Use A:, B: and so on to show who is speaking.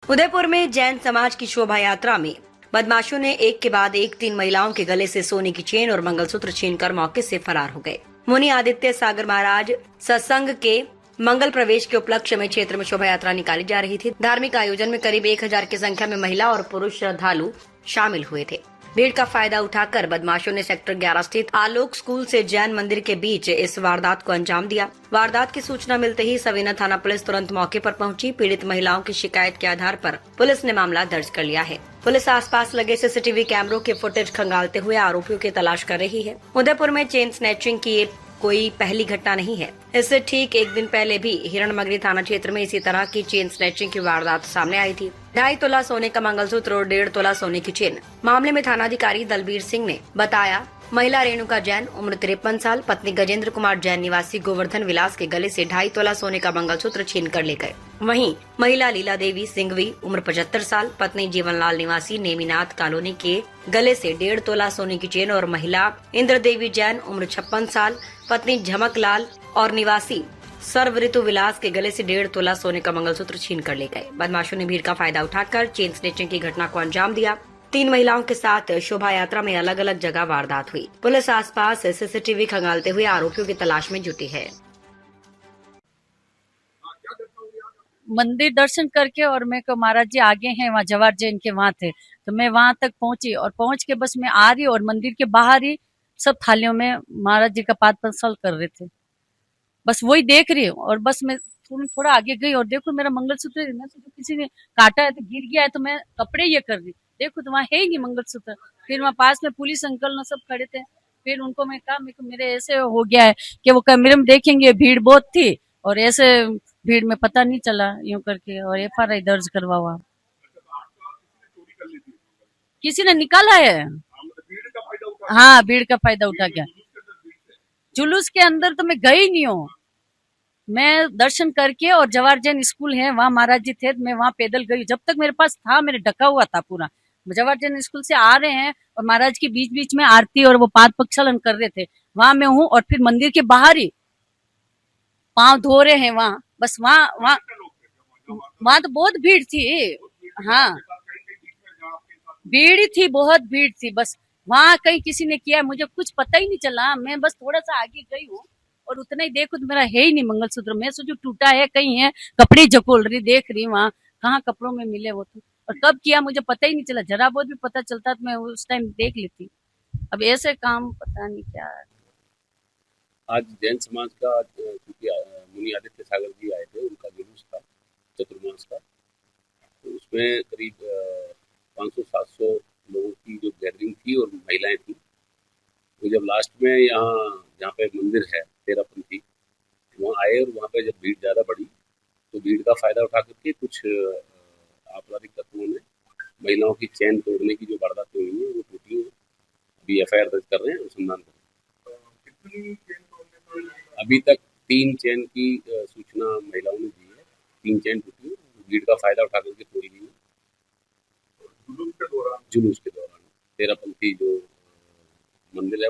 A: उदयपुर में जैन समाज की शोभा यात्रा में बदमाशों ने एक के बाद एक 3 महिलाओं के गले से सोने की चेन और मंगलसूत्र छीनकर मौके से फरार हो गए। मुनि आदित्य सागर महाराज सत्संग के मंगल प्रवेश के उपलक्ष्य में क्षेत्र में शोभा यात्रा निकाली जा रही थी। धार्मिक आयोजन में करीब 1000 की संख्या में महिला और पुरुष श्रद्धालु शामिल हुए थे। भीड़ का फायदा उठाकर बदमाशों ने सेक्टर 11 स्थित आलोक स्कूल से जैन मंदिर के बीच इस वारदात को अंजाम दिया। वारदात की सूचना मिलते ही सवेना थाना पुलिस तुरंत मौके पर पहुंची। पीड़ित महिलाओं की शिकायत के आधार पर पुलिस ने मामला दर्ज कर लिया है। पुलिस आसपास लगे सीसीटीवी कैमरों के फुटेज खंगालते हुए आरोपियों की तलाश कर रही है। उदयपुर में चेन स्नैचिंग की ये कोई पहली घटना नहीं है। इससे ठीक एक दिन पहले भी हिरणमगरी थाना क्षेत्र में इसी तरह की चेन स्नैचिंग की वारदात सामने आई थी। 2.5 तोला सोने का मंगलसूत्र और 1.5 तोला सोने की चेन। मामले में थानाधिकारी दलबीर सिंह ने बताया, महिला रेणुका जैन उम्र 53 साल पत्नी गजेंद्र कुमार जैन निवासी गोवर्धन विलास के गले से 2.5 तोला सोने का मंगलसूत्र छीन कर ले गए। वहीं महिला लीला देवी सिंघवी उम्र 75 साल पत्नी जीवनलाल निवासी नेमीनाथ कॉलोनी के गले से 1.5 तोला सोने की चेन और महिला इंद्र देवी जैन उम्र 56 साल पत्नी झमकलाल और निवासी सर्व ऋतु विलास के गले से 1.5 तोला सोने का मंगलसूत्र छीन कर ले गए। बदमाशों ने भीड़ का फायदा उठाकर चेन स्नैचिंग की घटना को अंजाम दिया। 3 महिलाओं के साथ शोभा यात्रा में अलग अलग जगह वारदात हुई। पुलिस आसपास सीसीटीवी खंगालते हुए आरोपियों की तलाश में जुटी है।
B: मंदिर दर्शन करके और मैं को महाराज जी आगे हैं वहाँ जवाहर जैन के वहाँ थे, तो मैं वहां तक पहुंची और पहुंच के बस मैं आ रही और मंदिर के बाहर ही सब थालियों में महाराज जी का पाद प्रसाद कर रहे थे। बस वही देख रही हूँ और बस मैं थोड़ा आगे गई और देखो मेरा मंगलसूत्र मैं सोचा किसी ने काटा है तो गिर गया है, तो मैं कपड़े ये कर रही देखो तो वहाँ है ही नहीं मंगलसूत्र। फिर वहाँ पास में पुलिस अंकल न सब खड़े थे। फिर उनको मैं कहा मेरे ऐसे हो गया है कि वो कैमरे में देखेंगे भीड़ बहुत थी और ऐसे भीड़ में पता नहीं चला यूं करके और FRI दर्ज करवाया। किसी ने निकाला है। हाँ भीड़ का फायदा उठा गया। जुलूस के अंदर तो मैं गई नहीं हूँ। मैं दर्शन करके और जवाहर जैन स्कूल है वहाँ महाराज जी थे, मैं वहाँ पैदल गई। जब तक मेरे पास था मेरे ढका हुआ था पूरा। जवाहर जैन स्कूल से आ रहे हैं और महाराज के बीच बीच में आरती और वो पाद प्रक्षालन कर रहे थे, वहां मैं हूँ। और फिर मंदिर के बाहर ही पांव धो रहे हैं वहाँ। बस वहाँ वहाँ वहाँ तो बहुत भीड़ थी। हाँ भीड़ थी, बहुत भीड़ थी। बस वहाँ कहीं किसी ने किया मुझे कुछ पता ही नहीं चला। मैं बस थोड़ा सा आगे गई हूँ और उतना ही देखो तो मेरा है ही नहीं मंगलसूत्र। मैं सोचू टूटा है कहीं है, कपड़े झकोल रही देख रही वहाँ कहाँ कपड़ों में मिले वो तो। और कब किया मुझे पता ही नहीं चला। जरा बहुत भी पता चलता तो मैं उस टाइम देख लेती। अब ऐसे काम पता नहीं क्या है।
C: आज जैन समाज का क्योंकि मुनि आदित्य सागर जी आए थे, उनका जुलूस था चतुर्मास का, तो उसमें करीब 500-700 लोगों की जो गैदरिंग थी और महिलाएं थी। तो जब लास्ट में जहाँ पे मंदिर है तेरापंथी, वहाँ आए और वहाँ पे जब भीड़ ज़्यादा बढ़ी तो भीड़ का फायदा उठा करके कुछ आपराधिक तत्वों ने महिलाओं की चैन तोड़ने की जो वारदातें हुई हैं वो टूटी हैं। अभी FIR दर्ज कर रहे हैं, अनुसंधान कर रहे हैं। अभी तक 3 चैन की सूचना महिलाओं ने दी है। 3 चैन टूटी है, भीड़ का फायदा उठा करके तोड़ी गई है। जुलूस के दौरान तेरापंथी जो मंदिर है